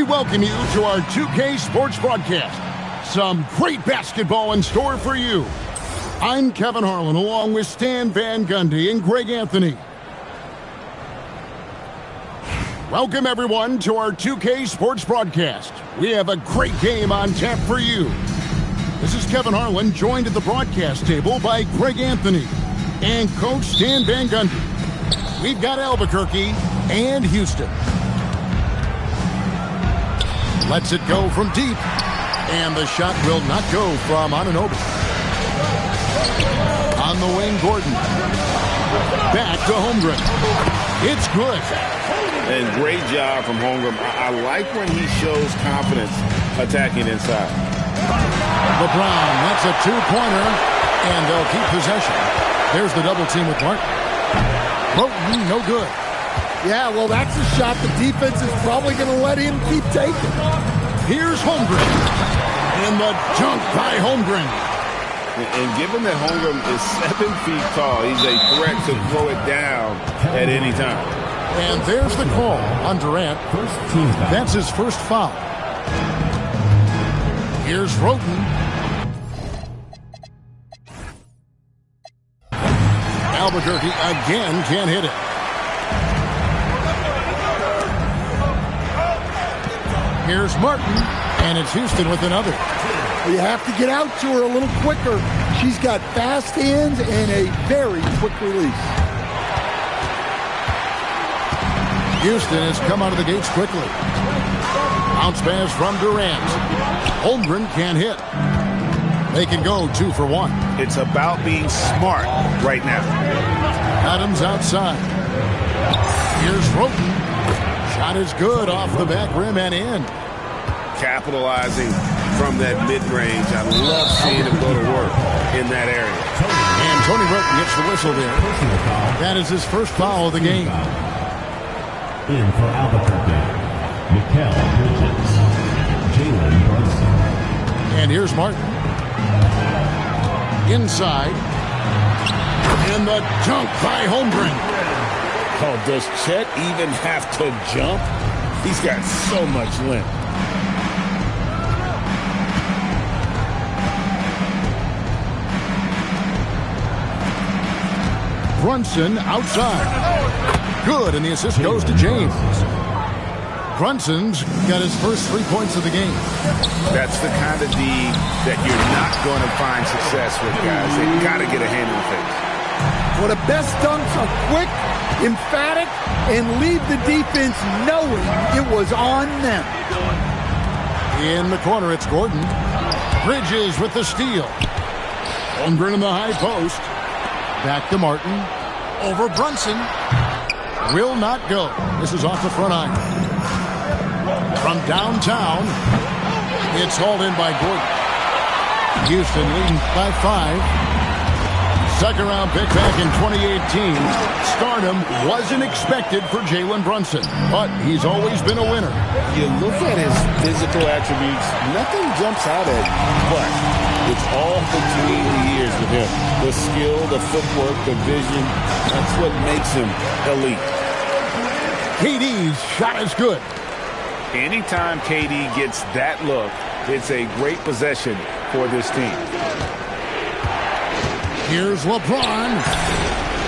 We welcome you to our 2K Sports broadcast. Some great basketball in store for you. I'm Kevin Harlan along with Stan Van Gundy and Greg Anthony. Welcome everyone to our 2K Sports broadcast. We have a great game on tap for you. This is Kevin Harlan, joined at the broadcast table by Greg Anthony and Coach Stan Van Gundy. We've got Albuquerque and Houston. Lets it go from deep, and the shot will not go from Anunoby. On the wing, Gordon. Back to Holmgren. It's good. And great job from Holmgren. I like when he shows confidence attacking inside. LeBron, that's a two-pointer, and they'll keep possession. There's the double team with Martin. Broughton, no good. Yeah, well, that's a shot the defense is probably going to let him keep taking. Here's Holmgren. And the dunk by Holmgren. And given that Holmgren is 7 feet tall, he's a threat to throw it down at any time. And there's the call on Durant. That's his first foul. Here's Roten. Albuquerque again can't hit it. Here's Martin, and it's Houston with another. You have to get out to her a little quicker. She's got fast hands and a very quick release. Houston has come out of the gates quickly. Bounce pass from Durant. Holmgren can't hit. They can go 2 for 1. It's about being smart right now. Adams outside. Here's Roten. Shot is good off the back rim and in. Capitalizing from that mid-range. I love seeing him go to work in that area. And Tony Roten gets the whistle there. That is his first foul of the game. In for Albuquerque, Mikal Bridges, Jalen Brunson. And here's Martin. Inside. And the dunk by Holmgren. Oh, does Chet even have to jump? He's got so much length. Brunson outside. Good, and the assist goes to James. Brunson's got his first 3 points of the game. That's the kind of D that you're not going to find success with, guys. They've got to get a hand in the face. Well, the best dunks are quick, emphatic, and leave the defense knowing it was on them. In the corner, it's Gordon. Bridges with the steal. Holmgren in the high post. Back to Martin. Over Brunson. Will not go. This is off the front iron. From downtown, it's hauled in by Gordon. Houston leading by 5. Second round pick back in 2018. Stardom wasn't expected for Jalen Brunson, but he's always been a winner. You look at his physical attributes, nothing jumps out at you, but it's all between the ears with him. The skill, the footwork, the vision, that's what makes him elite. KD's shot is good. Anytime KD gets that look, it's a great possession for this team. Here's LeBron.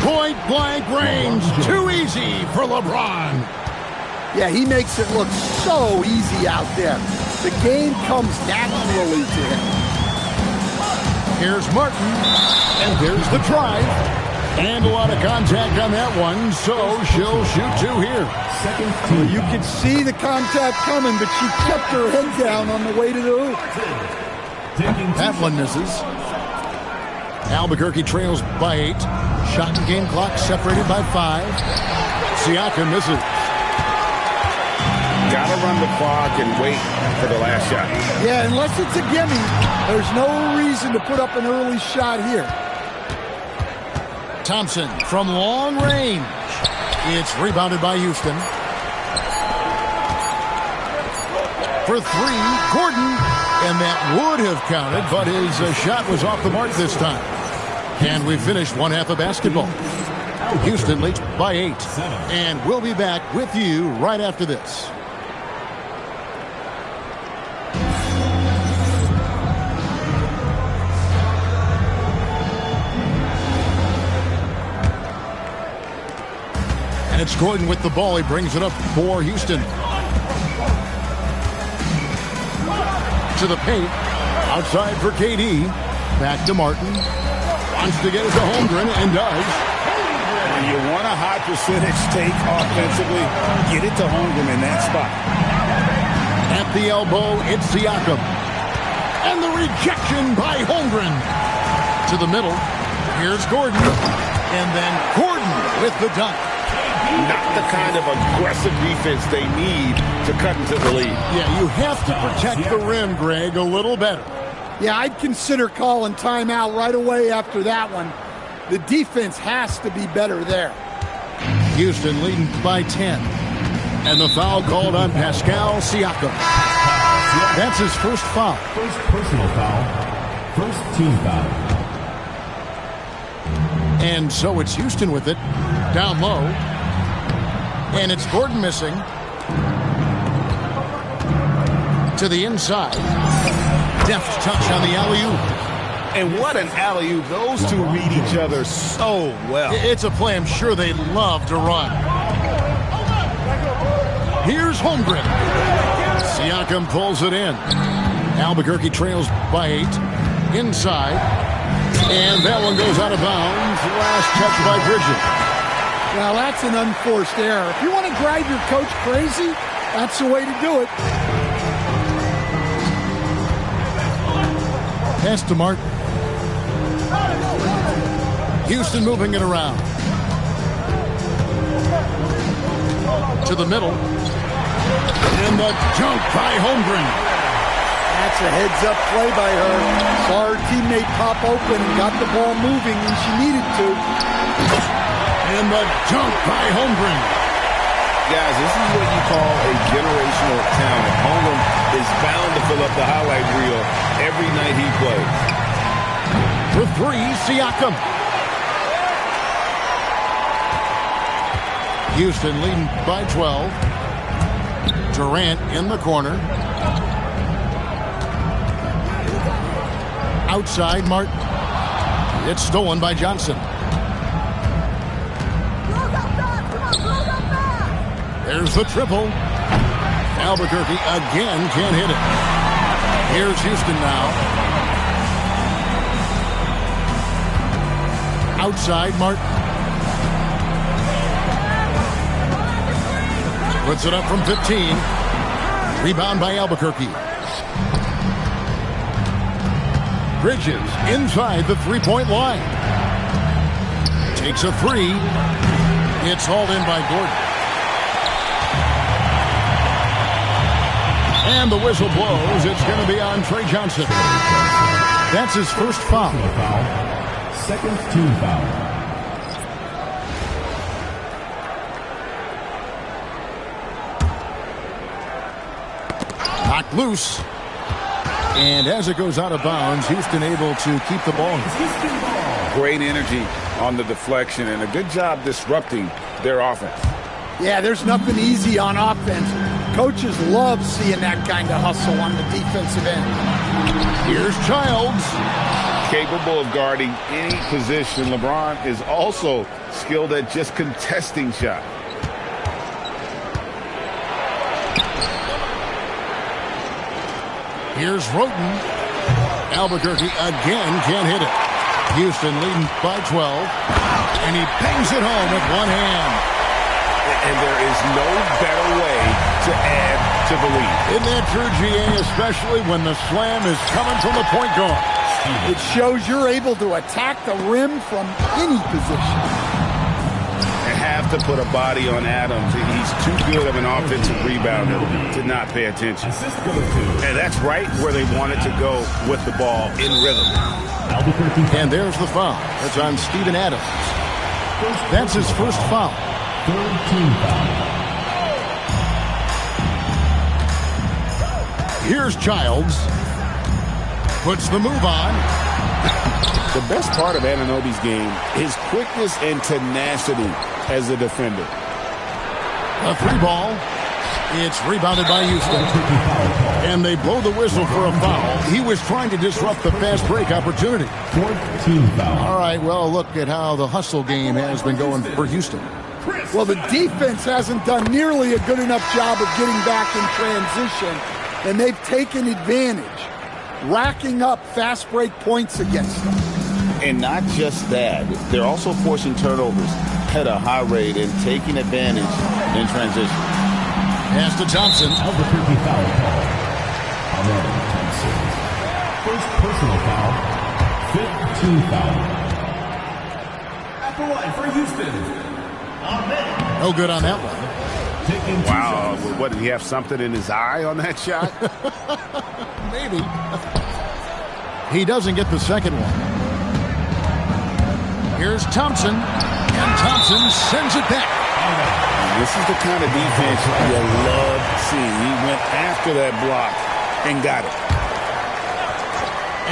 Point-blank range. Too easy for LeBron. Yeah, he makes it look so easy out there. The game comes naturally to him. Here's Martin. And there's the drive. And a lot of contact on that one, so she'll shoot 2 here. Well, you could see the contact coming, but she kept her head down on the way to the hoop. That one misses. Albuquerque trails by 8. Shot and game clock separated by 5. Siakam misses. Gotta run the clock and wait for the last shot. Yeah, unless it's a gimme, there's no reason to put up an early shot here. Thompson from long range. It's rebounded by Houston. For 3, Gordon. And that would have counted, but his shot was off the mark this time. And we finished one half of basketball. Houston leads by 8. And we'll be back with you right after this. It's Gordon with the ball. He brings it up for Houston. To the paint. Outside for KD. Back to Martin. Wants to get it to Holmgren and does. When you want a high percentage take offensively, get it to Holmgren in that spot. At the elbow, it's Siakam. And the rejection by Holmgren. To the middle. Here's Gordon. And then Gordon with the dunk. Not the kind of aggressive defense they need to cut into the lead. Yeah, you have to protect the rim, Greg, a little better. Yeah, I'd consider calling timeout right away after that one. The defense has to be better there. Houston leading by 10. And the foul called on Pascal Siakam. That's his first foul. First personal foul. First team foul. And so it's Houston with it. Down low. And it's Gordon missing. To the inside. Deft touch on the alley-oop. And what an alley-oop. Those two read each other so well. It's a play I'm sure they love to run. Here's Holmgren. Siakam pulls it in. Albuquerque trails by 8. Inside. And that one goes out of bounds. Last touch by Bridges. Well, that's an unforced error. If you want to drive your coach crazy, that's the way to do it. Pass to Martin. Houston moving it around. To the middle. And the jump by Holmgren. That's a heads-up play by her. Saw her teammate pop open and got the ball moving when she needed to. And the jump by Holmgren. Guys, this is what you call a generational talent. Holmgren is bound to fill up the highlight reel every night he plays. For 3, Siakam. Houston leading by 12. Durant in the corner. Outside, Martin. It's stolen by Johnson. There's the triple. Albuquerque again can't hit it. Here's Houston now. Outside, Martin. Puts it up from 15. Rebound by Albuquerque. Bridges inside the three-point line. Takes a 3. It's hauled in by Gordon. And the whistle blows. It's going to be on Trey Johnson. That's his first foul. Second team foul. Knocked loose. And as it goes out of bounds, Houston able to keep the ball. Great energy on the deflection and a good job disrupting their offense. Yeah, there's nothing easy on offense. Coaches love seeing that kind of hustle on the defensive end. Here's Childs. Capable of guarding any position. LeBron is also skilled at just contesting shots. Here's Roten. Albuquerque again can't hit it. Houston leading by 12. And he bangs it home with one hand. And there is no better way to add to the lead. Isn't that true, GA, especially when the slam is coming from the point guard? It shows you're able to attack the rim from any position. They have to put a body on Adams. He's too good of an offensive rebounder to not pay attention. And that's right where they wanted to go with the ball in rhythm. And there's the foul. That's on Steven Adams. That's his first foul. Third team foul. Here's Childs. Puts the move on. The best part of Anunoby's game is quickness and tenacity as a defender. A 3 ball. It's rebounded by Houston. And they blow the whistle for a foul. He was trying to disrupt the fast break opportunity. Fourth team foul. All right, well, look at how the hustle game has been going for Houston. Well, the defense hasn't done nearly a good enough job of getting back in transition, and they've taken advantage, racking up fast break points against them. And not just that, they're also forcing turnovers at a high rate and taking advantage in transition. Pass to Thompson. Albuquerque foul call. Ahmed Thompson. First personal foul. Fifth team foul. At the line for Houston. Ahmed. No good on that one. Wow, what, did he have something in his eye on that shot? Maybe. He doesn't get the second one. Here's Thompson, and Thompson sends it back. This is the kind of defense you love seeing. He went after that block and got it.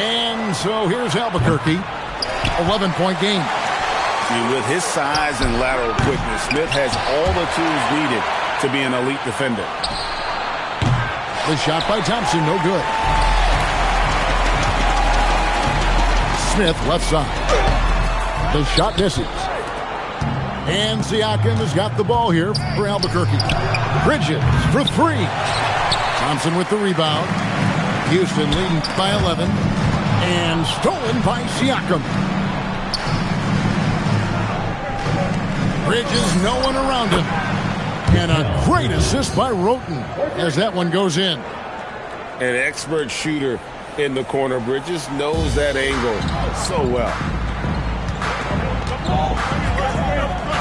And so here's Albuquerque, 11-point game. And with his size and lateral quickness, Smith has all the tools needed to be an elite defender. The shot by Thompson, no good. Smith, left side. The shot misses. And Siakam has got the ball here for Albuquerque. Bridges for three. Thompson with the rebound. Houston leading by 11. And stolen by Siakam. Bridges, no one around him. And a great assist by Roten as that one goes in. An expert shooter in the corner. Bridges knows that angle so well.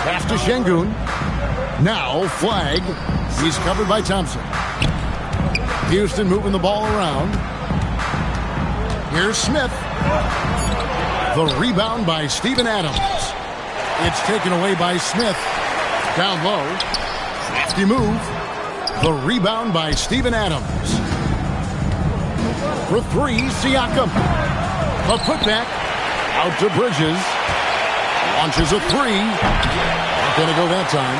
Pass to Şengün. Now flag. He's covered by Thompson. Houston moving the ball around. Here's Smith. The rebound by Steven Adams. It's taken away by Smith. Down low. Lefty move. The rebound by Steven Adams. For three, Siakam. The putback. Out to Bridges. Launches a three. Not going to go that time.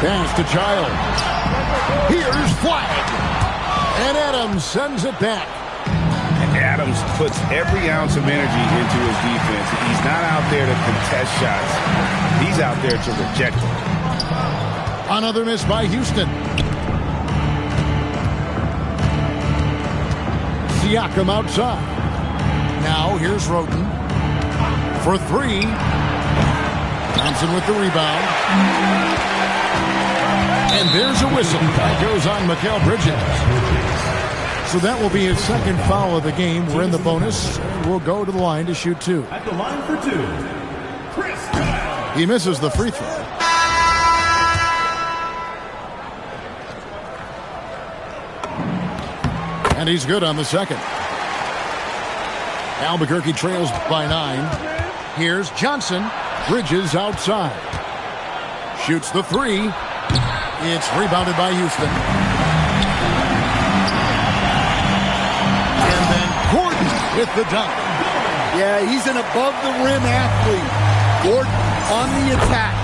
Pass to Child. Here's flag. And Adams sends it back. Adams puts every ounce of energy into his defense. He's not out there to contest shots. He's out there to reject them. Another miss by Houston. Siakam outside. Now here's Roten for three. Thompson with the rebound. And there's a whistle. That goes on Mikal Bridges. So that will be his second foul of the game. We're in the bonus. We'll go to the line to shoot two. At the line for two, Chris Child. He misses the free throw. And he's good on the second. Albuquerque trails by 9. Here's Johnson. Bridges outside. Shoots the three. It's rebounded by Houston. And then Gordon with the dunk. Yeah, he's an above-the-rim athlete. Gordon on the attack.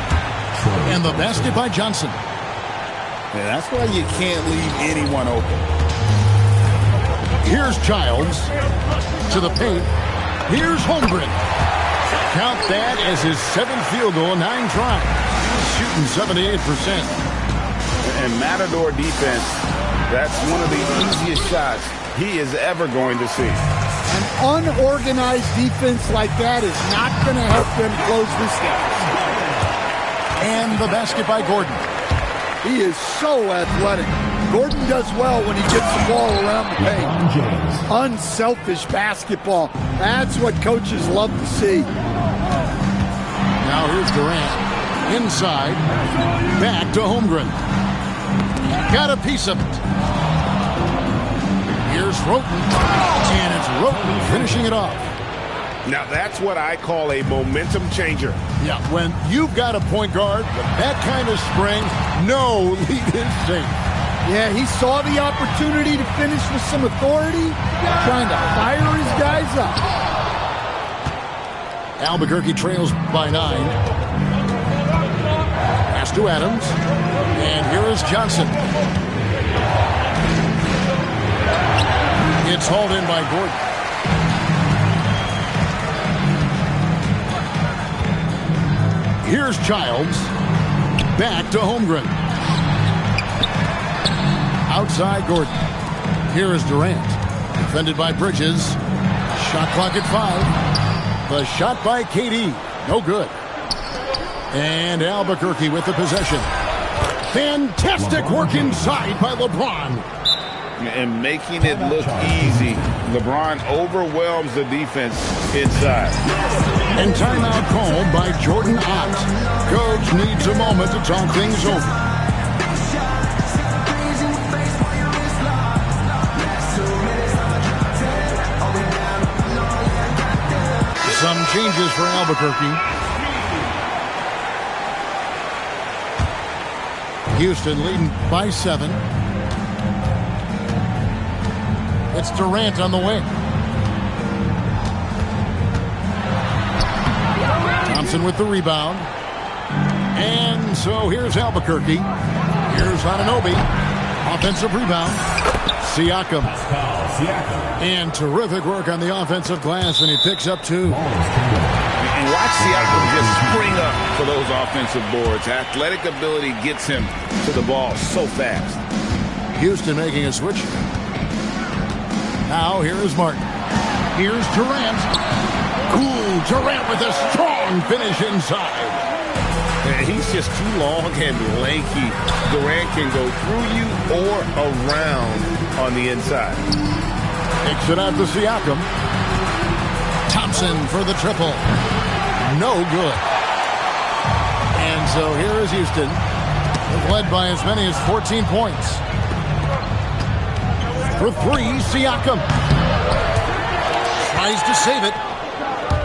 And the basket by Johnson. Yeah, that's why you can't leave anyone open. Here's Childs to the paint. Here's Holmgren. Count that as his 7th field goal, 9 tries. He's shooting 78%. And Matador defense, that's one of the easiest shots he is ever going to see. An unorganized defense like that is not going to help them close this gap. And the basket by Gordon. He is so athletic. Gordon does well when he gets the ball around the paint. Unselfish basketball. That's what coaches love to see. Now here's Durant. Inside. Back to Holmgren. Got a piece of it. Here's Roten. And it's Roten finishing it off. Now that's what I call a momentum changer. Yeah, when you've got a point guard with that kind of spring, no lead is safe. Yeah, he saw the opportunity to finish with some authority, trying to fire his guys up. Albuquerque trails by 9. Pass to Adams. And here is Johnson. It's hauled in by Gordon. Here's Childs. Back to Holmgren. Outside Gordon. Here is Durant. Defended by Bridges. Shot clock at 5. The shot by KD. No good. And Albuquerque with the possession. Fantastic work inside by LeBron. And making it look easy. LeBron overwhelms the defense inside. And timeout called by Jordan Ott. Coach needs a moment to talk things over. Some changes for Albuquerque. Houston leading by 7. It's Durant on the wing. Thompson with the rebound. And so here's Albuquerque. Here's Anunoby. Offensive rebound. Siakam. And terrific work on the offensive glass, and he picks up 2. And watch Siakam just spring up for those offensive boards. Athletic ability gets him to the ball so fast. Houston making a switch. Now here is Martin. Here's Durant. Ooh, Durant with a strong finish inside. And he's just too long and lanky. Durant can go through you or around on the inside. Takes it out to Siakam. Thompson for the triple. No good. And so here is Houston. They've led by as many as 14 points. For 3, Siakam. Tries to save it.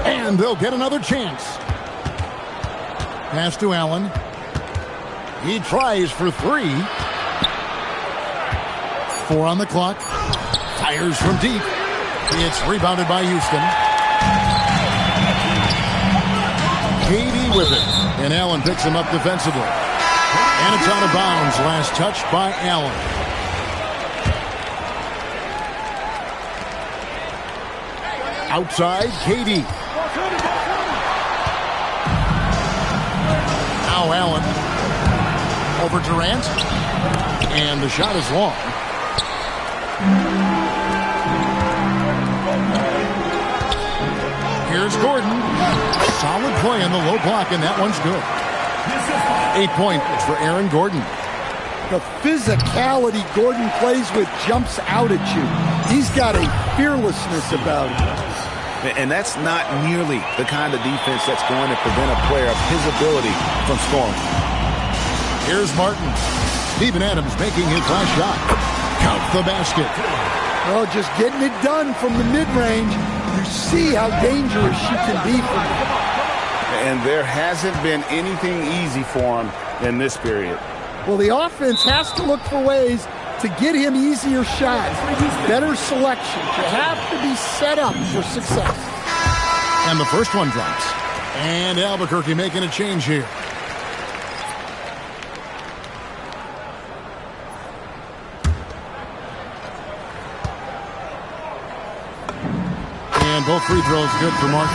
And they'll get another chance. Pass to Allen. He tries for 3. 4 on the clock. Fires from deep. It's rebounded by Houston. KD with it. And Allen picks him up defensively. And it's out of bounds. Last touch by Allen. Outside, KD. Now Allen. Over Durant. And the shot is long. Here's Gordon. Solid play in the low block, and that one's good. 8 points for Aaron Gordon. The physicality Gordon plays with jumps out at you. He's got a fearlessness about him. And that's not nearly the kind of defense that's going to prevent a player of his ability from scoring. Here's Martin. Steven Adams making his last shot. Count the basket. Well, just getting it done from the mid-range. You see how dangerous she can be for him. And there hasn't been anything easy for him in this period. Well, the offense has to look for ways to get him easier shots, better selection. You have to be set up for success. And the first one drops. And Albuquerque making a change here. And both free throws good for Martin.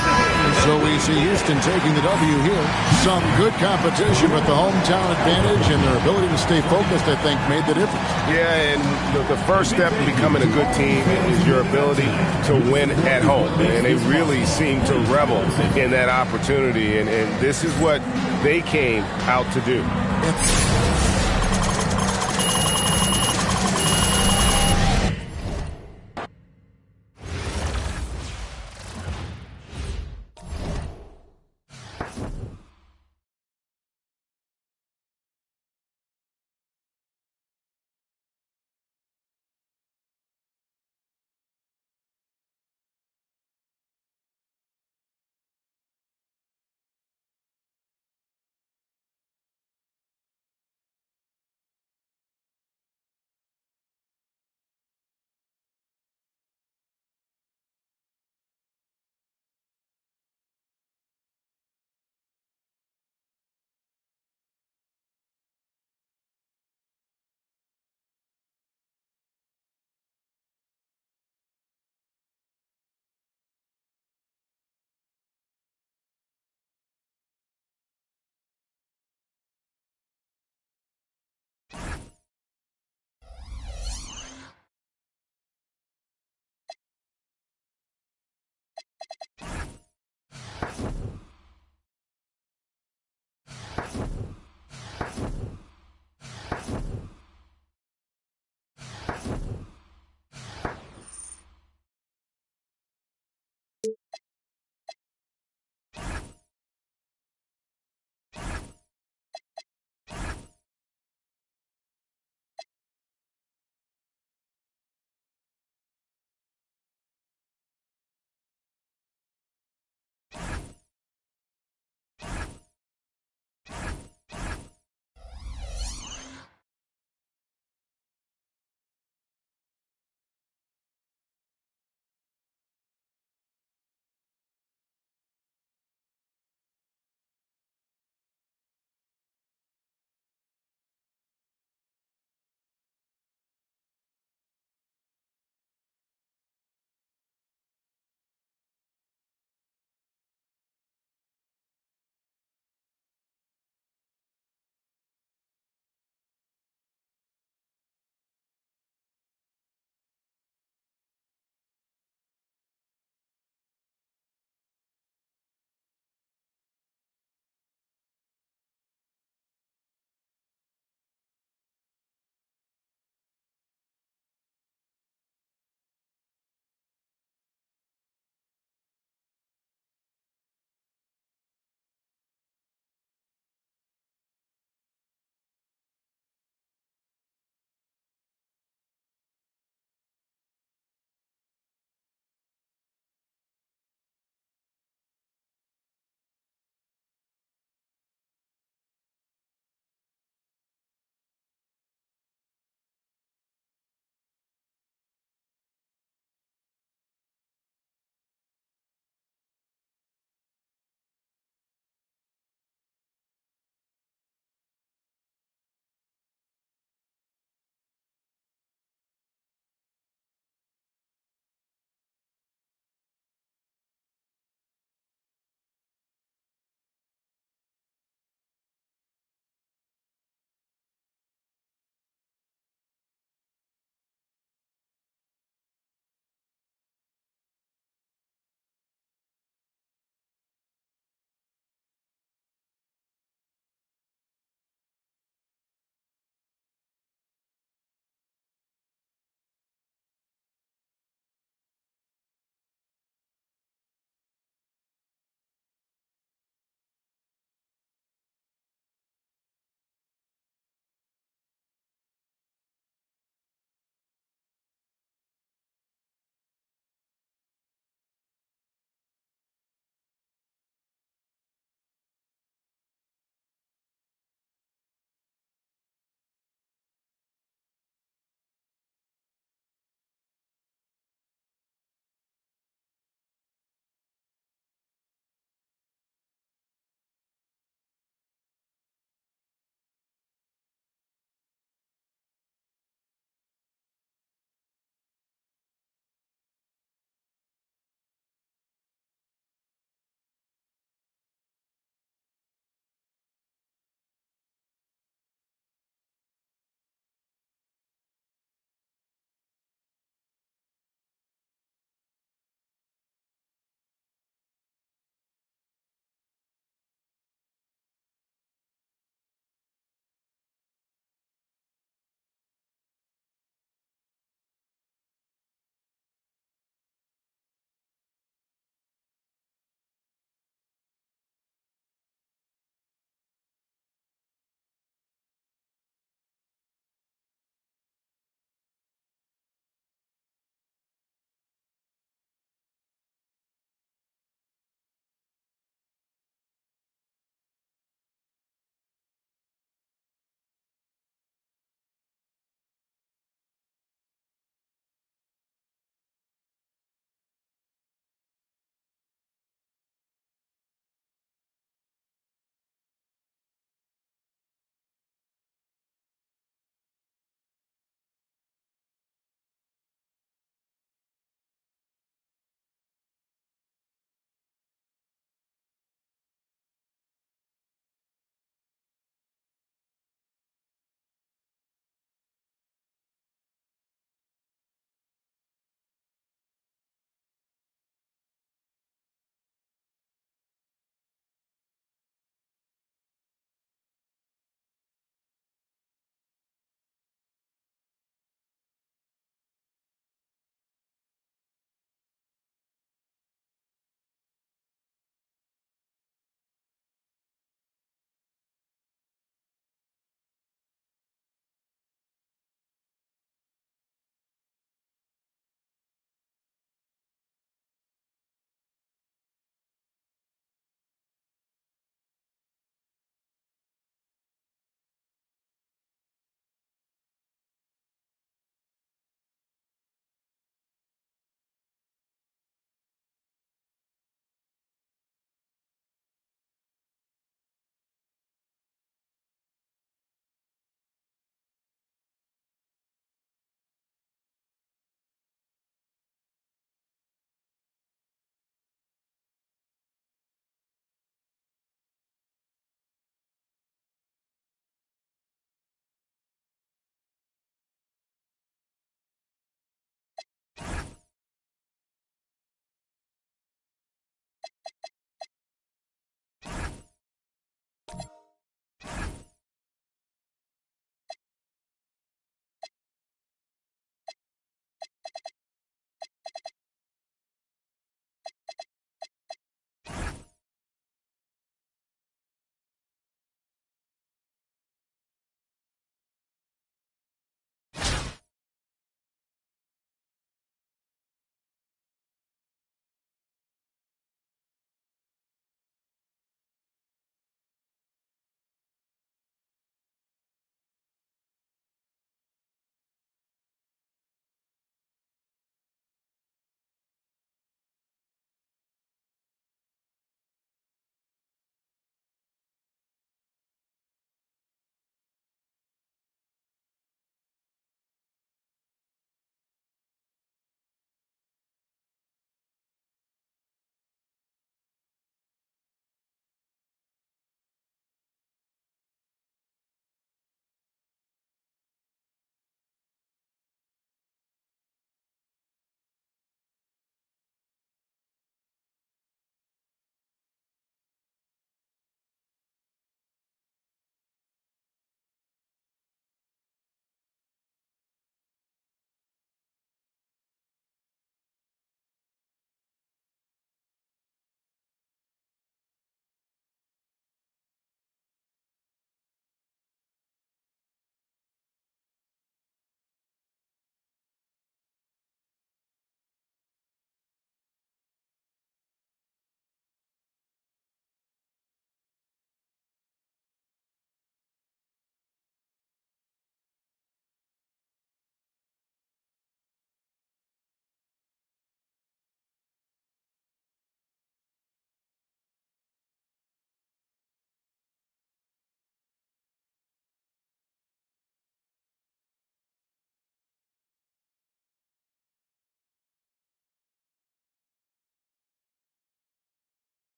So we see Houston taking the W here. Some good competition, but the hometown advantage and their ability to stay focused, I think, made the difference. Yeah, and the first step in becoming a good team is your ability to win at home. And they really seem to revel in that opportunity. And this is what they came out to do.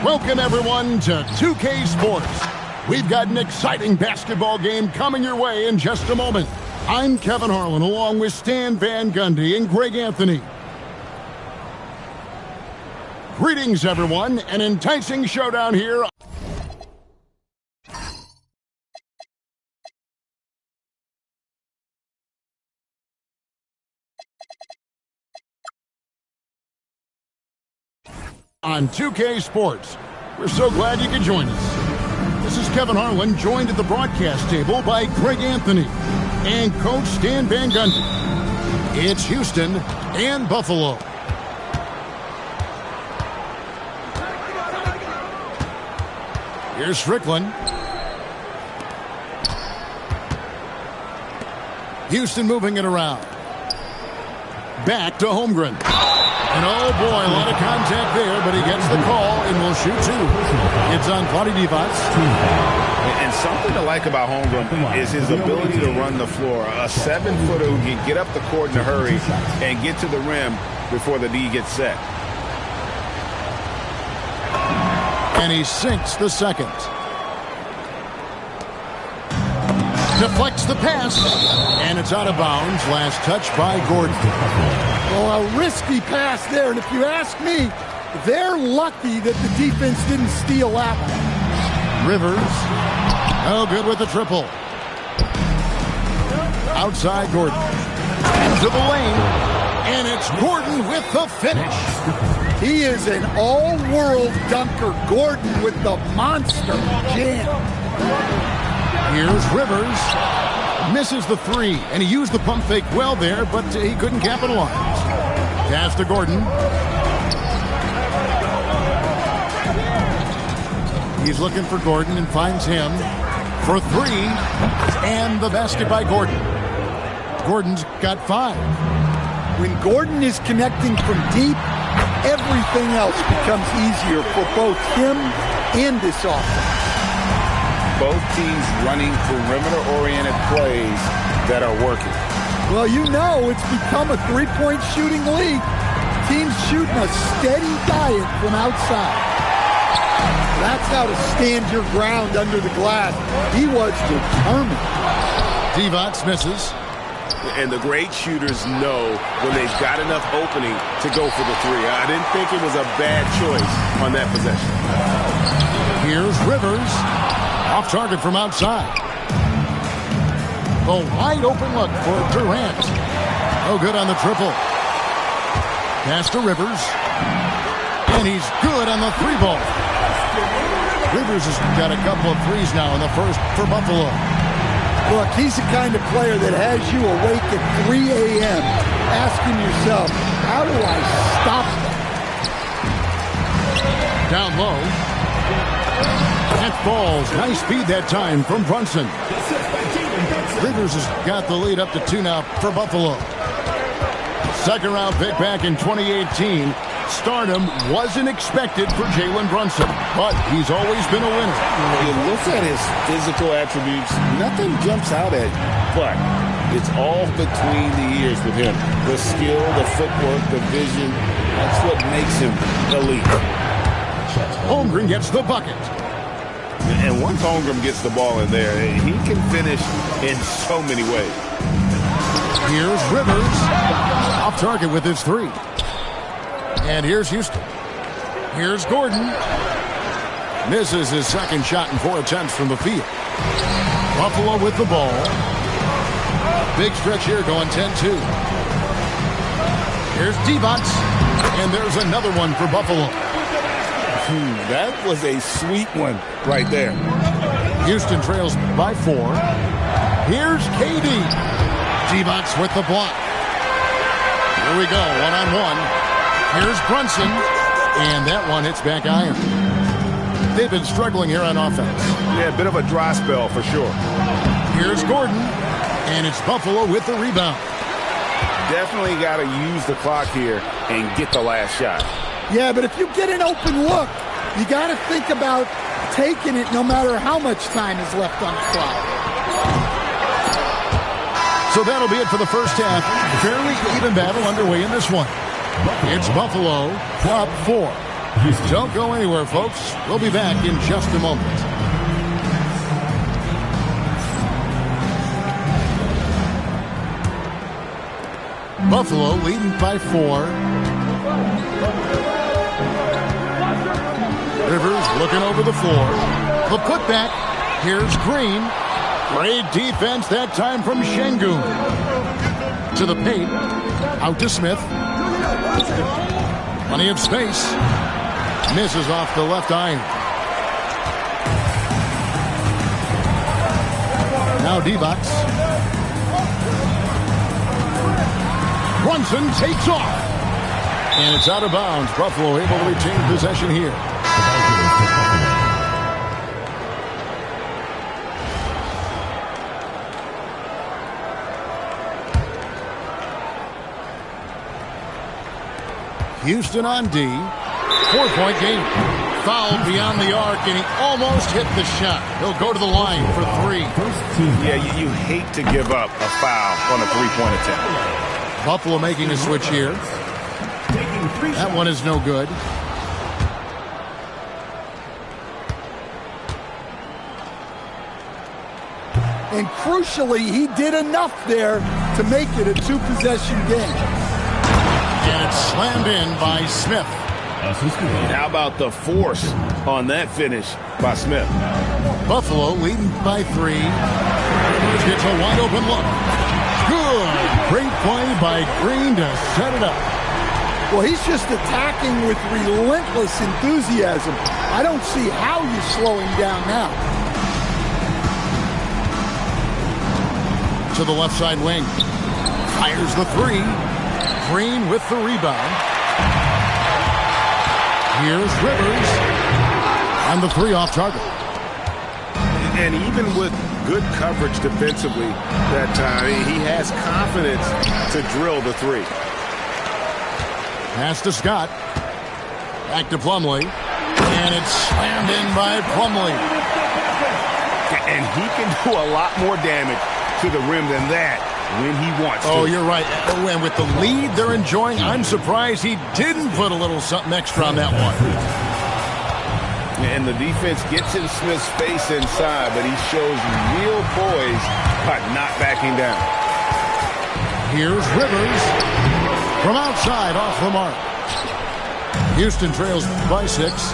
Welcome, everyone, to 2K Sports. We've got an exciting basketball game coming your way in just a moment. I'm Kevin Harlan, along with Stan Van Gundy and Greg Anthony. Greetings, everyone. An enticing showdown here on 2K Sports. We're so glad you could join us. This is Kevin Harlan, joined at the broadcast table by Greg Anthony and Coach Stan Van Gundy. It's Houston and Buffalo. Here's Strickland. Houston moving it around. Back to Holmgren. And oh boy, a lot of contact there, but he gets the call and will shoot two. It's on Vlade Divac. And something to like about Holmgren is his ability to run the floor. A 7-footer who can get up the court in a hurry and get to the rim before the D gets set. And he sinks the second. Deflects the pass, and it's out of bounds. Last touch by Gordon. Well, a risky pass there, and if you ask me, they're lucky that the defense didn't steal that one. Rivers, oh, good with the triple. Outside Gordon. Into the lane, and it's Gordon with the finish. He is an all-world dunker. Gordon with the monster jam. Here's Rivers. Misses the three, and he used the pump fake well there, but he couldn't capitalize. Pass to Gordon. He's looking for Gordon and finds him for three, and the basket by Gordon. Gordon's got 5. When Gordon is connecting from deep, everything else becomes easier for both him and this offense. Both teams running perimeter-oriented plays that are working. Well, you know it's become a three-point shooting league. Teams shooting a steady diet from outside. That's how to stand your ground under the glass. He was determined. Divac misses. And the great shooters know when they've got enough opening to go for the three. I didn't think it was a bad choice on that possession. Here's Rivers. Off target from outside. A wide open look for Durant. Oh, good on the triple. Pass to Rivers. And he's good on the three ball. Rivers has got a couple of threes now in the first for Buffalo. Look, he's the kind of player that has you awake at 3 a.m. asking yourself, how do I stop that? Down low. That falls. Nice speed that time from Brunson. Rivers has got the lead up to 2 now for Buffalo. Second round pick back in 2018. Stardom wasn't expected for Jalen Brunson, but he's always been a winner. You look at his physical attributes, nothing jumps out at you, but it's all between the ears with him. The skill, the footwork, the vision, that's what makes him elite. Holmgren gets the bucket. And once Holmgren gets the ball in there, he can finish in so many ways. Here's Rivers. Off target with his 3. And here's Houston. Here's Gordon. Misses his second shot in 4 attempts from the field. Buffalo with the ball. Big stretch here going 10-2. Here's Divac. And there's another one for Buffalo. That was a sweet one right there. Houston trails by 4. Here's KD. Divac with the block. Here we go, one-on-one. Here's Brunson. And that one hits back iron. They've been struggling here on offense. Yeah, a bit of a dry spell for sure. Here's Gordon. And it's Buffalo with the rebound. Definitely got to use the clock here and get the last shot. Yeah, but if you get an open look, you got to think about taking it no matter how much time is left on the clock. So that'll be it for the first half. Fairly even battle underway in this one. It's Buffalo up 4. Houston. Don't go anywhere, folks. We'll be back in just a moment. Buffalo leading by 4. Rivers looking over the floor. The putback. Here's Green. Great defense that time from Şengün. To the paint. Out to Smith. Plenty of space. Misses off the left iron. Now D-Box. Brunson takes off. And it's out of bounds. Buffalo able to retain possession here. Houston on D. 4-point game. Fouled beyond the arc, and he almost hit the shot. He'll go to the line for 3. Yeah, you hate to give up a foul on a three-point attempt. Buffalo making a switch here. That one is no good. And crucially, he did enough there to make it a 2-possession game. And it's slammed in by Smith. How about the force on that finish by Smith? Buffalo leading by 3. Rivers gets a wide open look. Good. Great play by Green to set it up. Well, he's just attacking with relentless enthusiasm. I don't see how you slow him down now. To the left side wing. Fires the 3. Green with the rebound. Here's Rivers. And the 3 off target. And even with good coverage defensively that time, he has confidence to drill the 3. Pass to Scott. Back to Plumlee. And it's slammed in by Plumlee. And he can do a lot more damage to the rim than that when he wants to. Oh, you're right. And with the lead they're enjoying, I'm surprised he didn't put a little something extra on that one. And the defense gets in Smith's face inside, but he shows real poise by not backing down. Here's Rivers from outside off the mark. Houston trails by 6.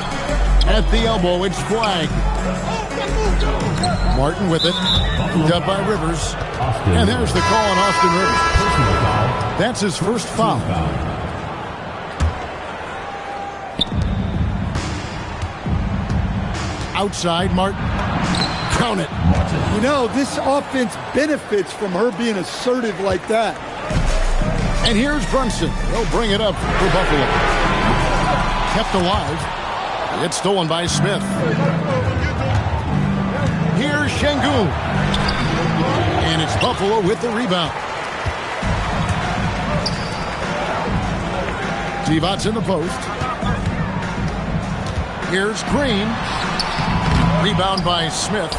At the elbow, it's flagged. Martin with it. Dubbed by Rivers. And there's the call on Austin Rivers. That's his first foul. Outside, Martin. Count it. You know, this offense benefits from her being assertive like that. And here's Brunson. They'll bring it up for Buffalo. Kept alive. It's stolen by Smith. Here's Şengün. And it's Buffalo with the rebound. Divac in the post. Here's Green. Rebound by Smith.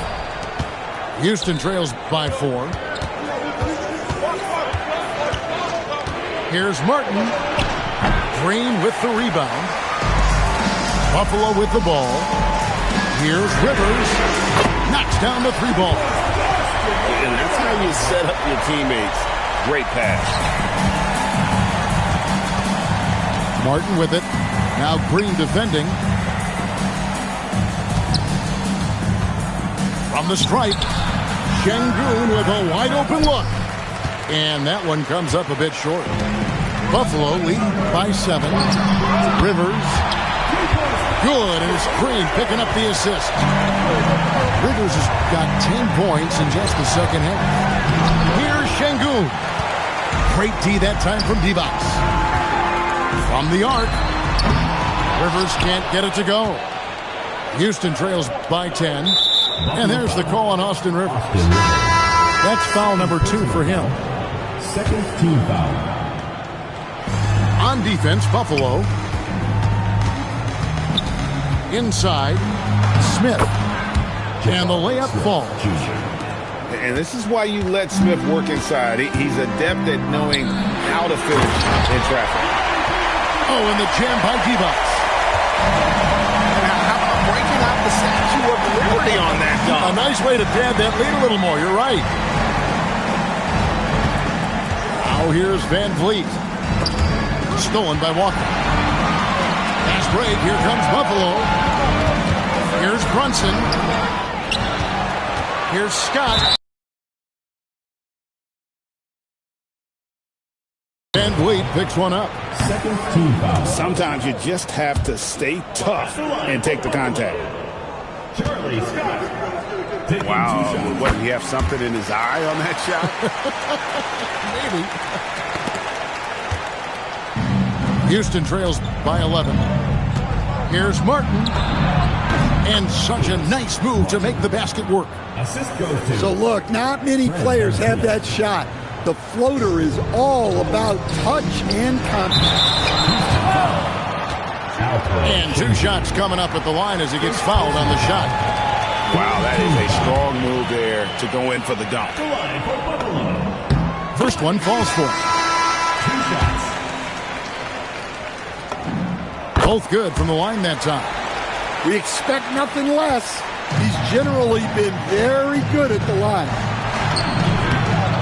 Houston trails by 4. Here's Martin. Green with the rebound. Buffalo with the ball. Here's Rivers. Knocks down the 3 ball. And that's how you set up your teammates. Great pass. Martin with it. Now Green defending. From the stripe. Şengün with a wide open look. And that one comes up a bit short. Buffalo leading by 7. Rivers. Good, and it's Green picking up the assist. Rivers has got 10 points in just the second half. Here's Şengün. Great D that time from D-Box. From the arc. Rivers can't get it to go. Houston trails by 10. And there's the call on Austin Rivers. That's foul number 2 for him. Second team foul. On defense, Buffalo. Inside, Smith. And the layup falls. And this is why you let Smith work inside. He's adept at knowing how to finish in traffic. Oh, and the jam by D-Box. the Statue of Liberty on that A dunk. nice way to pad that lead a little more. You're right. Now here's Van Vliet. Stolen by Walker. Fast break. Here comes Buffalo. Here's Brunson. Here's Scott. Van Vliet picks one up. Second team foul. Sometimes you just have to stay tough and take the contact. Charlie Scott. Taking Wow, 2 shots. what, did he have something in his eye on that shot? Maybe. Houston trails by 11. Here's Martin. And such a nice move to make the basket work. Assist goes to. So look, not many players have that shot. The floater is all about touch and confidence. And 2 shots coming up at the line as he gets fouled on the shot. Wow, that is a strong move there to go in for the dunk. The line for Buffalo. First one falls for him. 2 shots. Both good from the line that time. We expect nothing less. He's generally been very good at the line.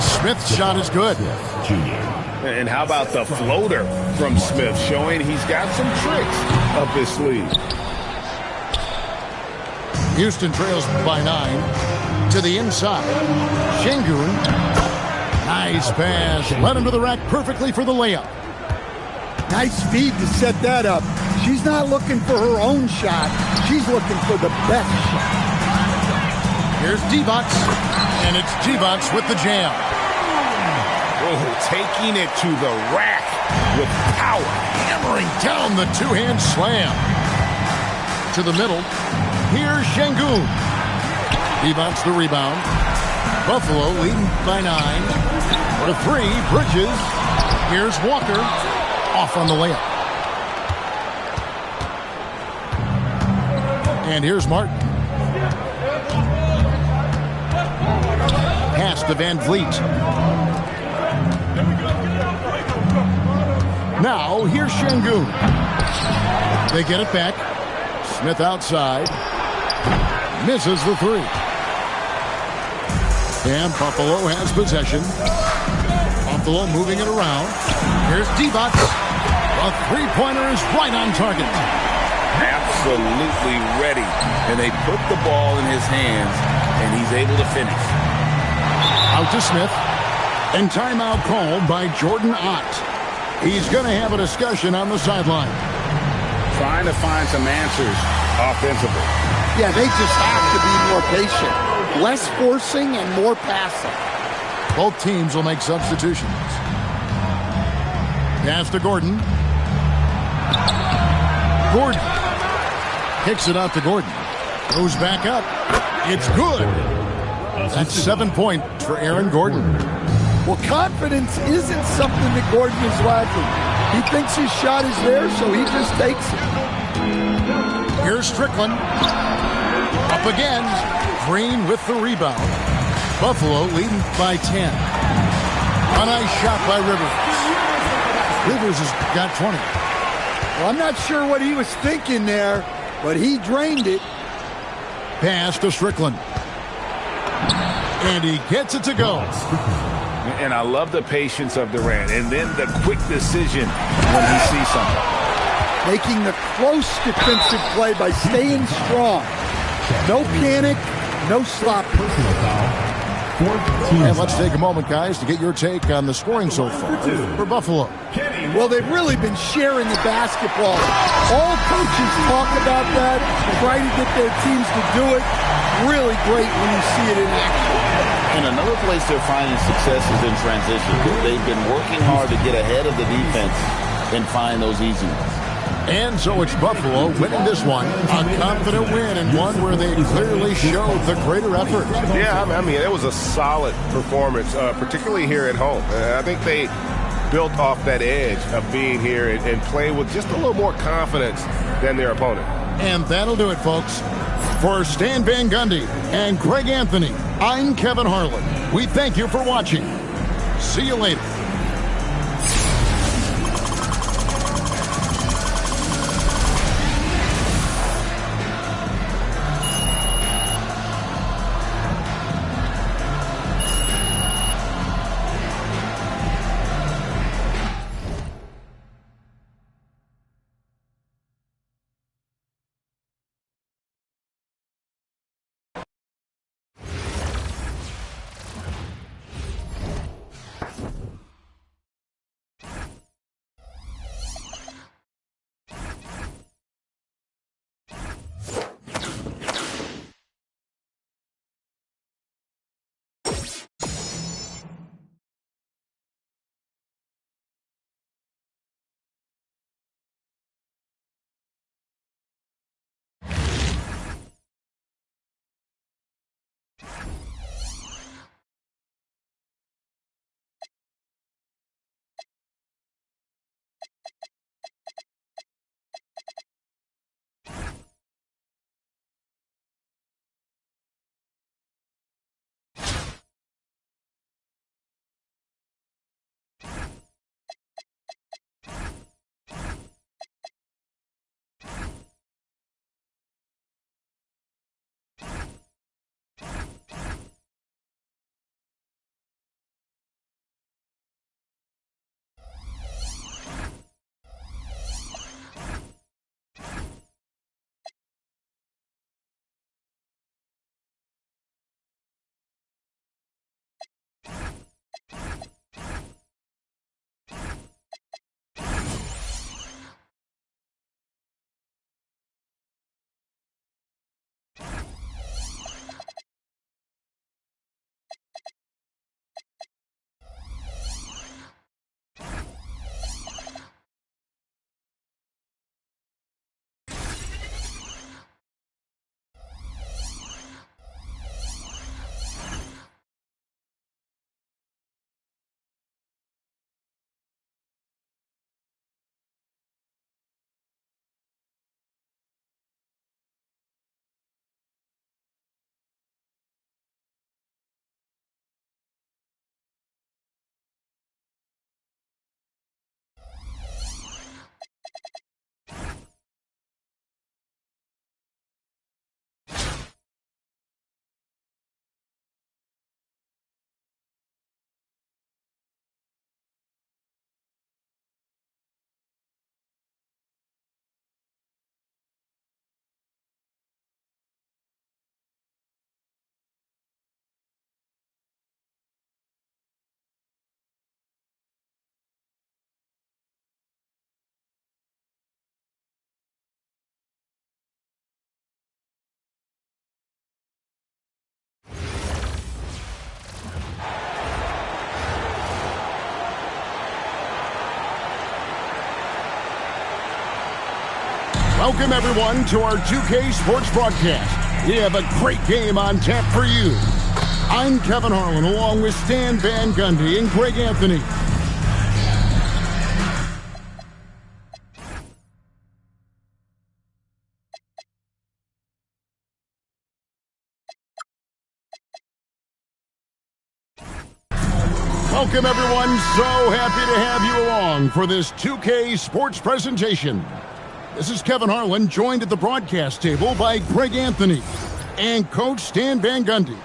Smith's shot is good. Junior. And how about the floater from Smith, showing he's got some tricks up his sleeve. Houston trails by 9 to the inside. Şengün. Nice pass. Led him to the rack perfectly for the layup. Nice feed to set that up. She's not looking for her own shot. She's looking for the best shot. Here's Divac. And it's Divac with the jam. Oh, taking it to the rack with power. Hammering down the 2-hand slam. To the middle. Here's Şengün. Divac the rebound. Buffalo leading by 9. For 3, Bridges. Here's Walker. Off on the layup. And here's Martin. Pass to Van Vliet. Now, here's Şengün. They get it back. Smith outside. Misses the 3. And Buffalo has possession. Buffalo moving it around. Here's Divac. A 3-pointer is right on target. Absolutely ready. And they put the ball in his hands, and he's able to finish. Out to Smith. And timeout called by Jordan Ott. He's going to have a discussion on the sideline. Trying to find some answers offensively. Yeah, they just have to be more patient. Less forcing and more passing. Both teams will make substitutions. Pass to Gordon. Gordon kicks it out to Gordon. Goes back up. It's good. That's 7 points for Aaron Gordon. Well, confidence isn't something that Gordon is lacking. He thinks his shot is there, so he just takes it. Here's Strickland. Up again. Green with the rebound. Buffalo leading by 10. A nice shot by Rivers. Rivers has got 20. Well, I'm not sure what he was thinking there, but he drained it. Pass to Strickland. And he gets it to go. And I love the patience of Durant, and then the quick decision when he sees something. Making the close defensive play by staying strong. No panic, no slop. Personal foul. Fourth team And let's foul. take a moment, guys, to get your take on the scoring so far for Buffalo. Well, they've really been sharing the basketball. All coaches talk about that, try to get their teams to do it. Really great when you see it in action. And another place they're finding success is in transition. They've been working hard to get ahead of the defense and find those easy ones. And so it's Buffalo winning this one. A confident win and one where they clearly showed the greater effort. Yeah, I mean, it was a solid performance, particularly here at home. I think they built off that edge of being here and playing with just a little more confidence than their opponent. And that'll do it, folks. For Stan Van Gundy and Greg Anthony, I'm Kevin Harlan. We thank you for watching. See you later. Welcome, everyone, to our 2K Sports broadcast. We have a great game on tap for you. I'm Kevin Harlan, along with Stan Van Gundy and Greg Anthony. Welcome, everyone. So happy to have you along for this 2K Sports presentation. This is Kevin Harlan, joined at the broadcast table by Greg Anthony and Coach Stan Van Gundy.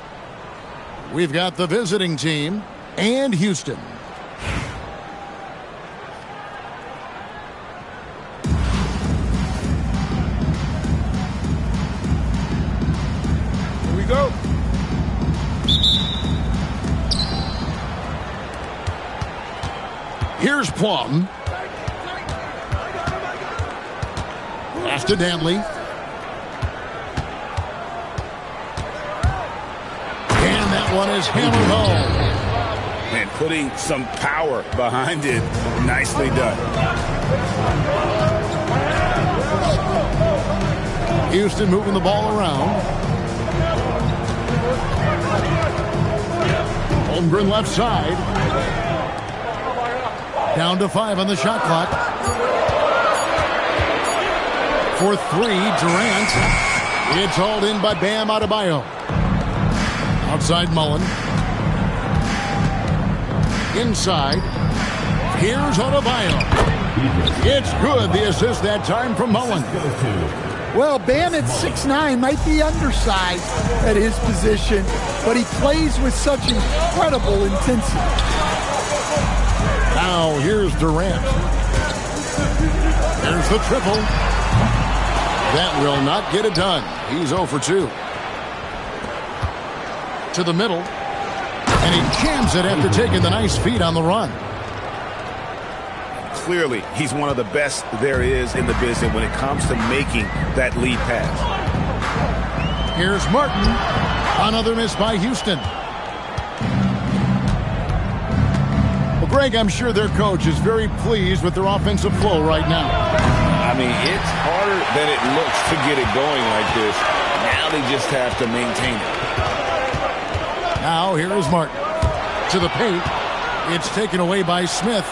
We've got the visiting team and Houston. Here we go. Here's Plum. Pass to Dantley. And that one is hammered home. And putting some power behind it. Nicely done. Houston moving the ball around. Holmgren left side. Down to 5 on the shot clock. For 3, Durant. It's hauled in by Bam Adebayo. Outside Mullen. Inside. Here's Adebayo. It's good. The assist that time from Mullen. Well, Bam at 6'9" might be undersized at his position, but he plays with such incredible intensity. Now here's Durant. There's the triple. That will not get it done. He's 0 for 2. To the middle. And he jams it after taking the nice feed on the run. Clearly, he's one of the best there is in the business when it comes to making that lead pass. Here's Martin. Another miss by Houston. Well, Greg, I'm sure their coach is very pleased with their offensive flow right now. I mean, it's harder than it looks to get it going like this. Now they just have to maintain it. Now here is Martin. To the paint. It's taken away by Smith.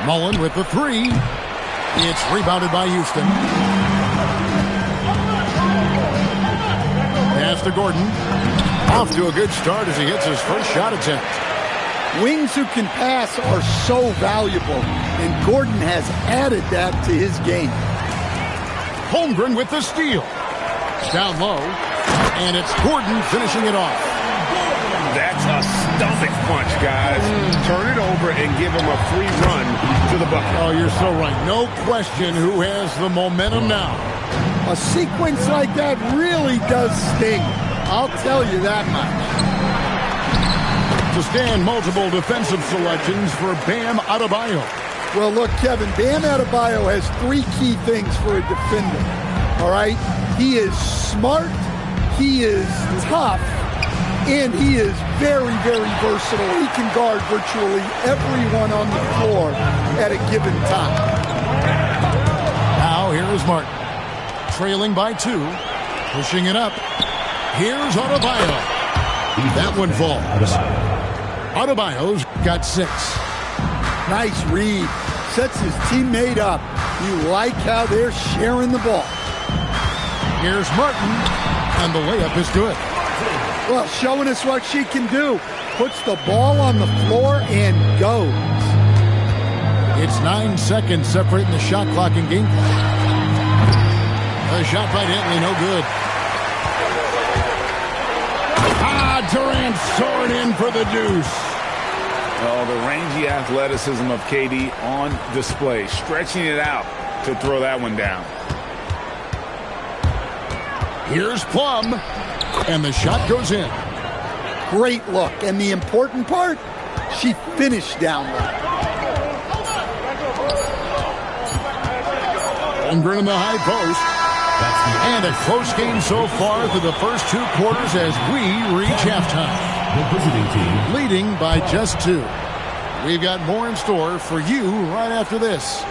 Mullen with the three. It's rebounded by Houston. Pass to Gordon. Off to a good start as he hits his first shot attempt. Wings who can pass are so valuable, and Gordon has added that to his game. Holmgren with the steal. Down low, and it's Gordon finishing it off. That's a stomach punch, guys. Turn it over and give him a free run to the bucket. Oh, you're so right. No question who has the momentum now. A sequence like that really does sting. I'll tell you that much. To stand multiple defensive selections for Bam Adebayo. Well, look, Kevin, Bam Adebayo has three key things for a defender. All right? He is smart, he is tough, and he is very, very versatile. He can guard virtually everyone on the floor at a given time. Now here is Martin. Trailing by 2. Pushing it up. Here's Adebayo. That one falls. Adebayo's got 6. Nice read. Sets his teammate up. You like how they're sharing the ball. Here's Martin, and the layup is good. Well, showing us what she can do. Puts the ball on the floor and goes. It's 9 seconds separating the shot clock and game clock. The shot by Dantley, no good. Durant soared in for the deuce. Oh, the rangy athleticism of KD on display. Stretching it out to throw that one down. Here's Plum, and the shot goes in. Great look, and the important part, she finished down low. Holmgren in the high post. And a close game so far through the first 2 quarters as we reach halftime. The visiting team Leading by just 2. We've got more in store for you right after this.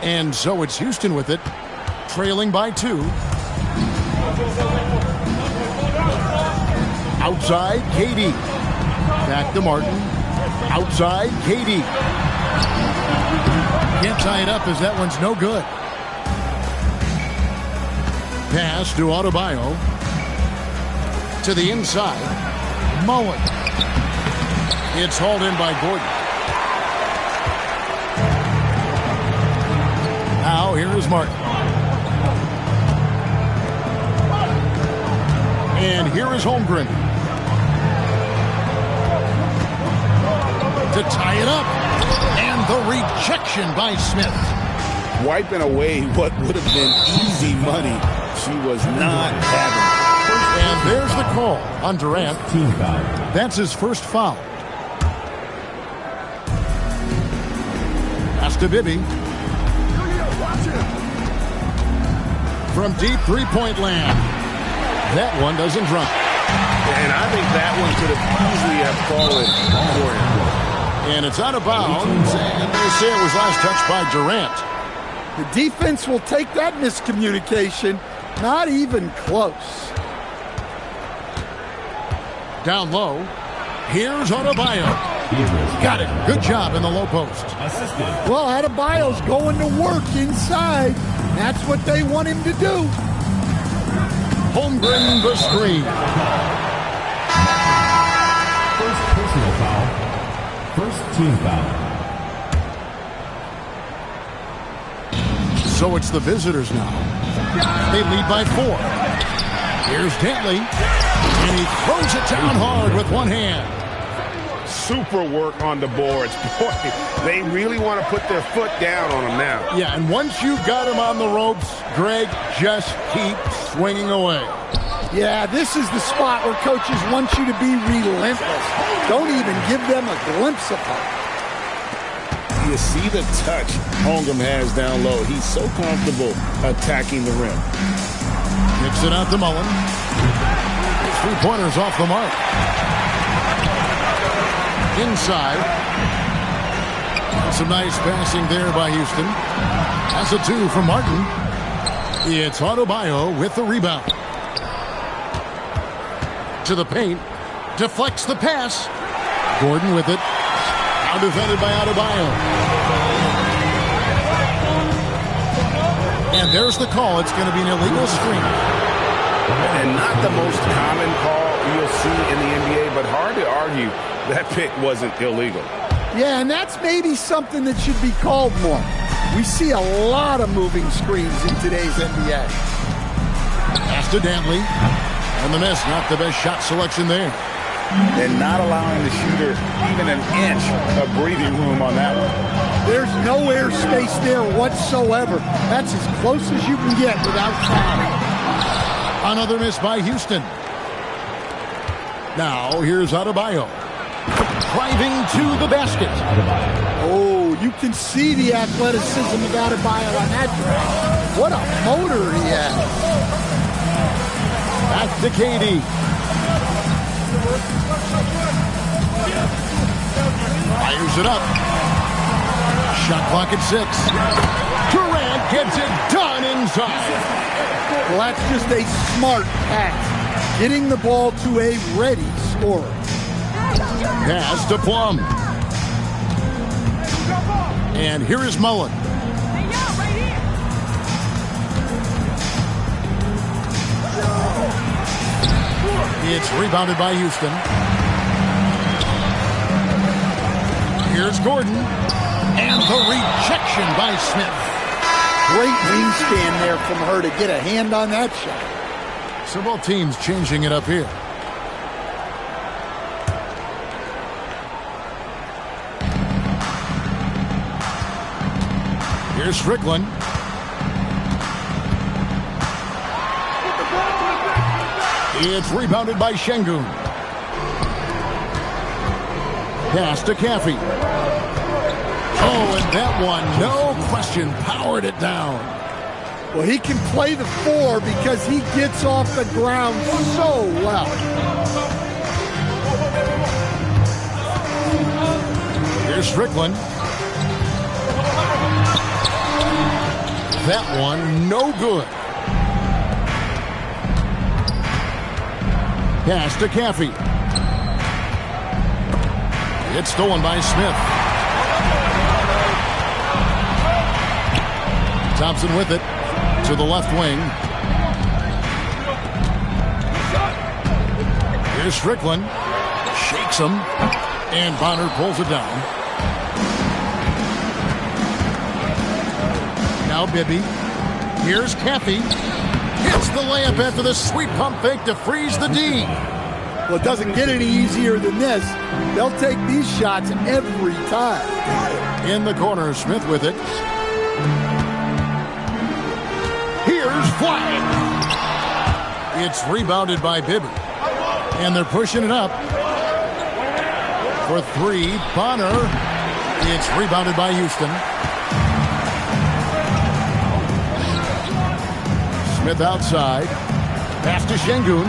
And so it's Houston with it, trailing by 2. Outside, KD. Back to Martin. Outside, KD. Can't tie it up as that one's no good. Pass to Adebayo. To the inside. Mullen. It's hauled in by Gordon. Now here is Martin. And here is Holmgren. To tie it up. And the rejection by Smith. Wiping away what would have been easy money. She was not having it. And there's the call on Durant. team foul. That's his first foul. Pass to Bibby. From deep three-point land. That one doesn't drop. And I think that one could have easily have fallen for him. And it's out of bounds. And they say it was last touched by Durant. The defense will take that miscommunication. Not even close. Down low. Here's Adebayo. Got it. Good job in the low post. Assisted. Well, Adebayo's going to work inside. That's what they want him to do. Holmgren the screen. First personal foul. First team foul. So it's the visitors now. They lead by 4. Here's Dantley. And he throws it down hard with one hand. Super work on the boards. Boy, they really want to put their foot down on him now. Yeah, and once you've got him on the ropes, Greg, just keep swinging away. Yeah, this is the spot where coaches want you to be relentless. Don't even give them a glimpse of hope. You see the touch Holmgren has down low. He's so comfortable attacking the rim. Kicks it out to Mullen. 3-pointers off the mark. inside. Some nice passing there by Houston. That's a 2 from Martin. It's Adebayo with the rebound. To the paint. Deflects the pass. Gordon with it. Now defended by Adebayo. And there's the call. It's going to be an illegal screen. And not the most common call you'll see in the NBA, but hard to argue that pick wasn't illegal. Yeah, and that's maybe something that should be called more. We see a lot of moving screens in today's NBA. Pass to Dantley. And the miss, not the best shot selection there. And not allowing the shooter even an inch of breathing room on that one. There's no air space there whatsoever. That's as close as you can get without fouling. Another miss by Houston. Now, here's Adebayo. Driving to the basket. Oh, you can see the athleticism of Adebayo on that drive. What a motor he has. Back to KD. Fires it up. Shot clock at 6. Durant gets it done inside. Well, that's just a smart pass. Getting the ball to a ready scorer. Pass to Plum. And here is Mullen. It's rebounded by Houston. Here's Gordon. And the rejection by Smith. Great wingspan there from her to get a hand on that shot. So both teams changing it up here. Here's Strickland. It's rebounded by Şengün. Pass to Caffey. Oh, and that one, no question, powered it down. Well, he can play the 4 because he gets off the ground so well. Here's Strickland. That one, no good. Pass to Caffey. It's stolen by Smith. Thompson with it to the left wing. Here's Strickland. Shakes him. And Bonner pulls it down. Now Bibby. Here's Caffey. Hits the layup after the sweep pump fake to freeze the D. Well, it doesn't get any easier than this. They'll take these shots every time. In the corner, Smith with it. Here's Flag. It's rebounded by Bibby. And they're pushing it up. For 3, Bonner. It's rebounded by Houston. Smith outside. Pass to Şengün.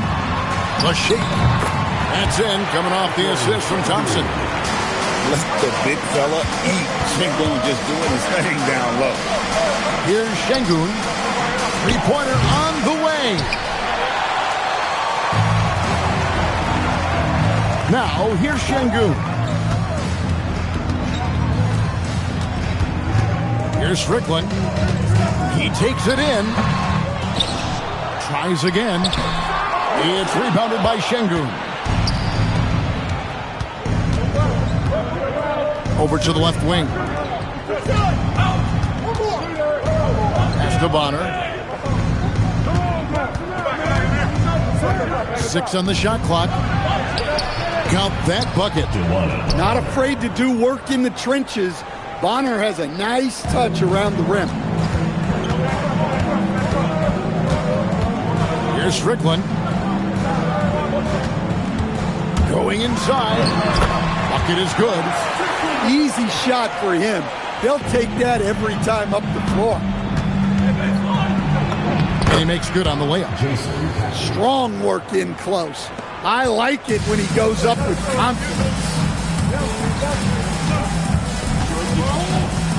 The shake. That's in, coming off the assist from Thompson. Let the big fella eat. Şengün just doing his thing down low. Here's Şengün. Three-pointer on the way. Now, here's Şengün. Here's Strickland. He takes it in. Tries again. It's rebounded by Şengün. Over to the left wing. Pass to Bonner. 6 on the shot clock. Count that bucket. Not afraid to do work in the trenches. Bonner has a nice touch around the rim. Here's Strickland. Going inside. Bucket is good. Easy shot for him. They'll take that every time up the floor. And he makes good on the layup. Strong work in close. I like it when he goes up with confidence.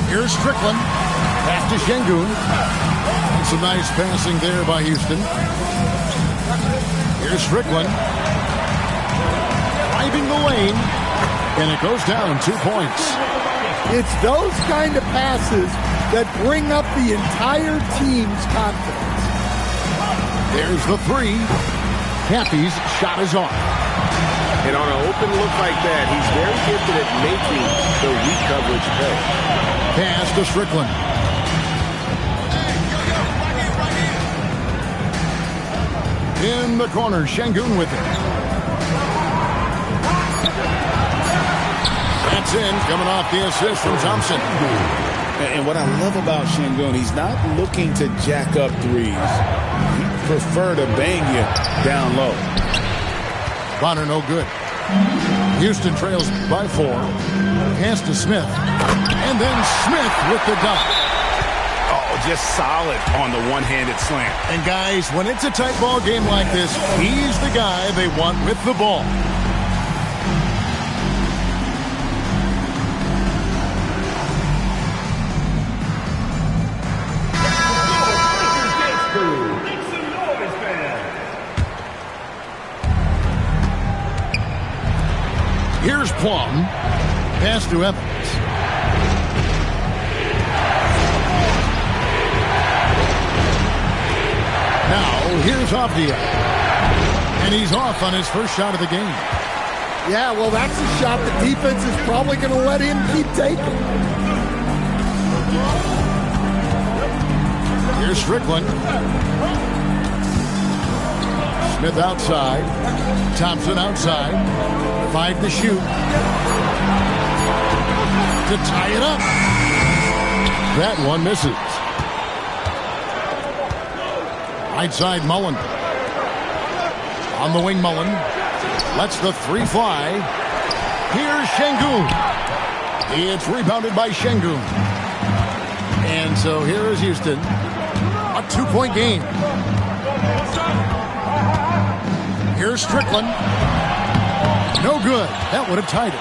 Here's Strickland. Back to Şengün. And some nice passing there by Houston. Here's Strickland. Driving the lane. And it goes down 2 points. It's those kind of passes that bring up the entire team's confidence. There's the three. Cappy's shot is off. And on an open look like that, he's very gifted at making the weak coverage pay. Pass to Strickland. In the corner, Şengün with it. That's in, coming off the assist from Thompson. And what I love about Şengün, he's not looking to jack up threes. He prefer to bang you down low. Bonner no good. Houston trails by 4. Pass to Smith. And then Smith with the dunk. Oh, just solid on the one-handed slam. And guys, when it's a tight ball game like this, he's the guy they want with the ball. Here's Plum. Pass to Evans. Now, here's Avdia. And he's off on his first shot of the game. Yeah, well, that's a shot the defense is probably going to let him keep taking. Here's Strickland. Smith outside. Thompson outside. 5 to shoot. To tie it up. That one misses. Right side, Mullen. On the wing, Mullen. Lets the three fly. Here's Şengün. It's rebounded by Şengün. And so here is Houston. A 2-point game. Here's Strickland. No good. That would have tied it.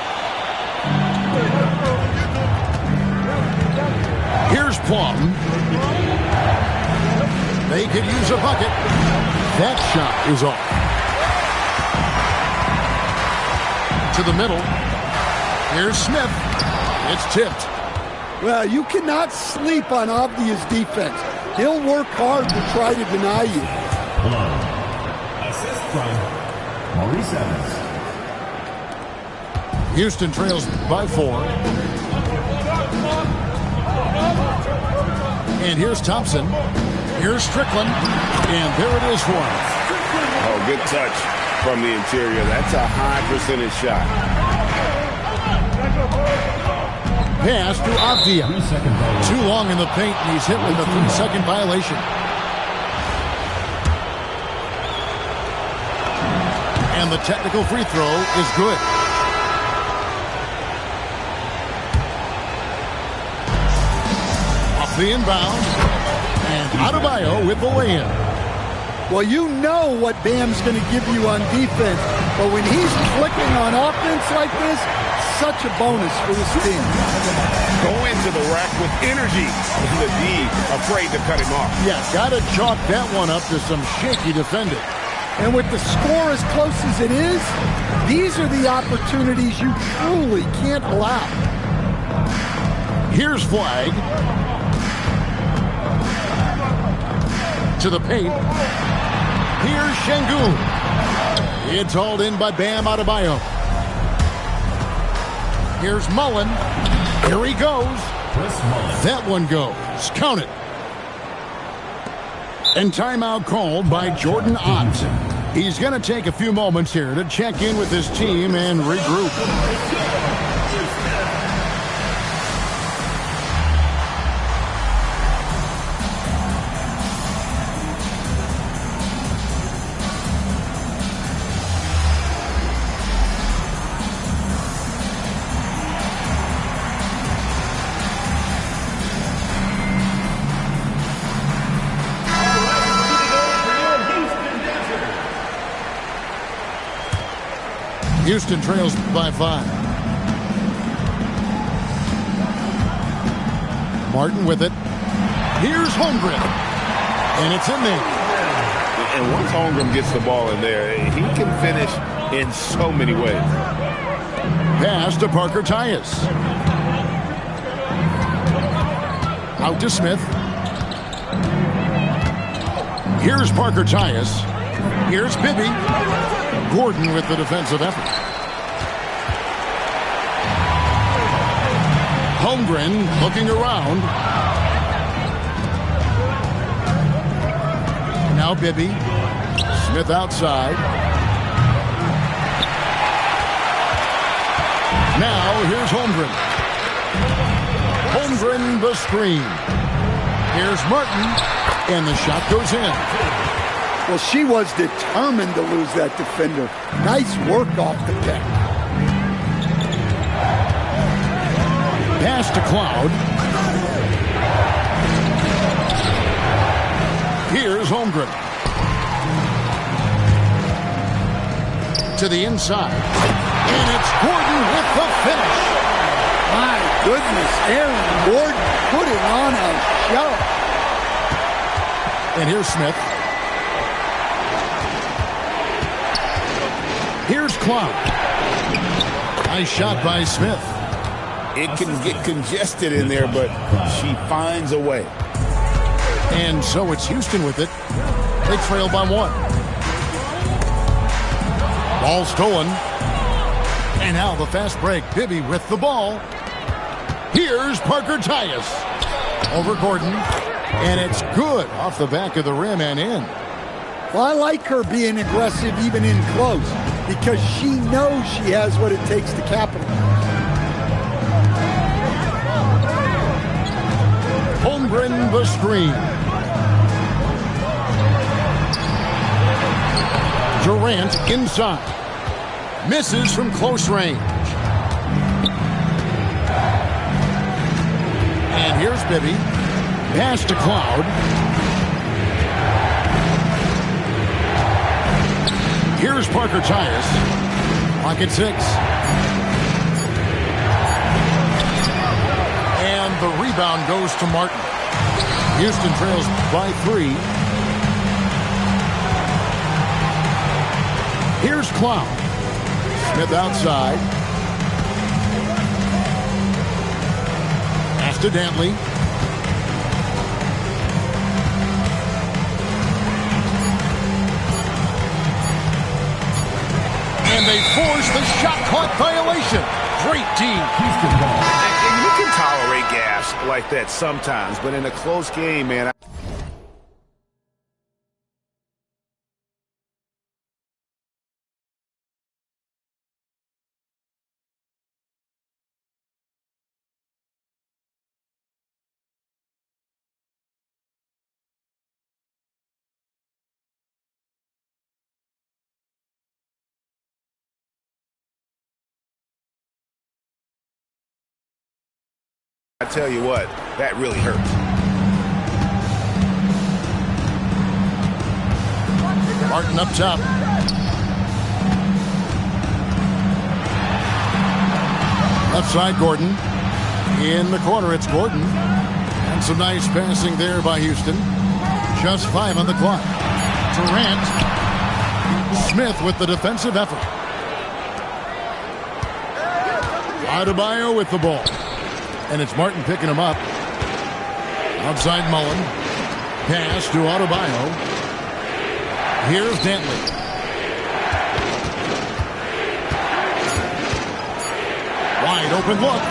Here's Plum. They could use a bucket. That shot is off. To the middle. Here's Smith. It's tipped. Well, you cannot sleep on Avdia's defense. He'll work hard to try to deny you. Assist from Maurice Evans. Houston trails by 4. And here's Thompson. Here's Strickland. And there it is for him. Oh, good touch from the interior. That's a high percentage shot. Pass to Avdia. 3-second violation. Too long in the paint, and he's hit with a 3-second violation. And the technical free throw is good. Off the inbound. And Adebayo with the lay-in. Well, you know what Bam's going to give you on defense, but when he's clicking on offense like this, such a bonus for this team. Go into the rack with energy. The D afraid to cut him off. Yeah, got to chalk that one up to some shaky defending. And with the score as close as it is, these are the opportunities you truly can't allow. Here's Flag. To the paint. Here's Şengün. It's hauled in by Bam Adebayo. Here's Mullen. Here he goes. That one goes. Count it. And timeout called by Jordan Ott. He's going to take a few moments here to check in with his team and regroup. Houston trails by 5. Martin with it. Here's Holmgren. And it's in there. And once Holmgren gets the ball in there, he can finish in so many ways. Pass to Parker Tyus. Out to Smith. Here's Parker Tyus. Here's Bibby. Gordon with the defensive effort. Holmgren looking around. Now Bibby. Smith outside. Now here's Holmgren. Holmgren the screen. Here's Martin. And the shot goes in. Well, she was determined to lose that defender. Nice work off the pick. Pass to Cloud. Here's Holmgren. To the inside. And it's Gordon with the finish. My goodness, Aaron Gordon putting on a show. And here's Smith. Here's Cloud. Nice shot by Smith. It can get congested in there, but she finds a way. And so it's Houston with it. They trail by 1. Ball stolen. And now the fast break. Bibby with the ball. Here's Parker Tyus. Over Gordon. And it's good off the back of the rim and in. Well, I like her being aggressive even in close because she knows she has what it takes to capitalize. Holmgren the screen. Durant inside. Misses from close range. And here's Bibby. Pass to Cloud. Here's Parker Tyus. Clock at 6. And the rebound goes to Martin. Houston trails by 3. Here's Cloud. Smith outside. Pass to Dantley. And they force the shot clock violation. Great team. Houston ball. And you can tolerate gas like that sometimes, but in a close game, man. I tell you what, that really hurts. Martin up top. Left side, Gordon. In the corner, it's Gordon. And some nice passing there by Houston. Just 5 on the clock. Durant. Smith with the defensive effort. Adebayo with the ball. And it's Martin picking him up. Outside Mullen. Pass to Adebayo. Here's Dantley. Wide open look.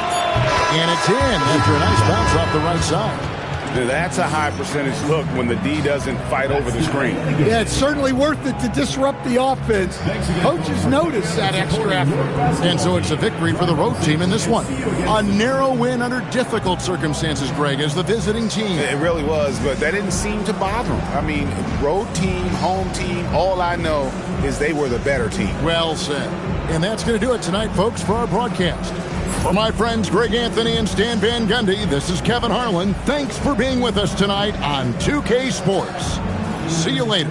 And it's in after a nice bounce off the right side. That's a high percentage look when the D doesn't fight over the screen. Yeah, it's certainly worth it to disrupt the offense. Coaches notice that extra effort. And so it's a victory for the road team in this one. A narrow win under difficult circumstances, Greg, as the visiting team. It really was, but that didn't seem to bother them. I mean, road team, home team, all I know is they were the better team. Well said. And that's going to do it tonight, folks, for our broadcast. For my friends Greg Anthony and Stan Van Gundy, this is Kevin Harlan. Thanks for being with us tonight on 2K Sports. See you later.